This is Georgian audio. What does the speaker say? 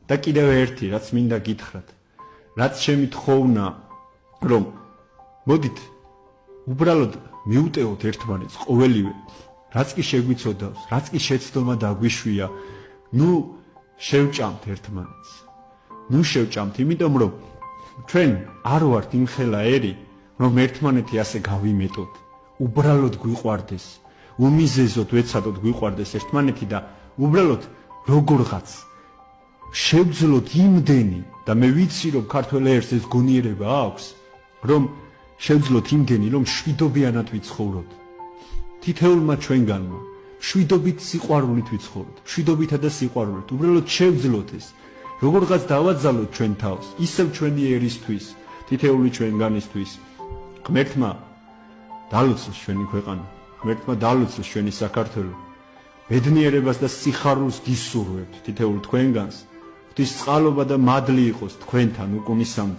და კიდევ ერთი რაც მინდა გითხრათ რაც შემithხოვნა რომ მოდით უბრალოდ მიუტევოთ ერთმანეთს ყოველივე რაც კი შეგვიცოდავს რაც კი შეცდომა დაგვიშვია ნუ შევჭამთ ერთმანეთს ნუ შევჭამთ იმიტომ რომ ჩვენ არ ვართ იმხელა ერი რომ ერთმანეთი ასე გავიმეტოთ უბრალოდ გვიყვარდეს უმიზეზოდ ვეცადოთ გვიყვარდეს ერთმანეთი და უბრალოდ როგორღაც შევძლოთ იმდენი და მე ვიცი რომ ქართველ ერს ეს გონიერება აქვს რომ შევძლოთ იმდენი რომ შვიდობიანად ვიცხოვროთ თითოეულმა ჩვენგანმა შვიდობით სიყვარულით ვიცხოვროთ შვიდობითა და სიყვარულით უბრალოდ შევძლოთ ეს როგორღაც დავაძალოთ ჩვენ თავს ისევ ჩვენი ერისთვის თითოეული ჩვენგანისთვის ღმერთმა დალოცოს ჩვენი ქვეყანა ღმერთმა დალოცოს ჩვენი საქართველო ბედნიერებას და სიხარულს გისურვებთ თითოეულ თქვენგანს ღვთის წყალობა და მადლი იყოს თქვენთან უკუნისამდე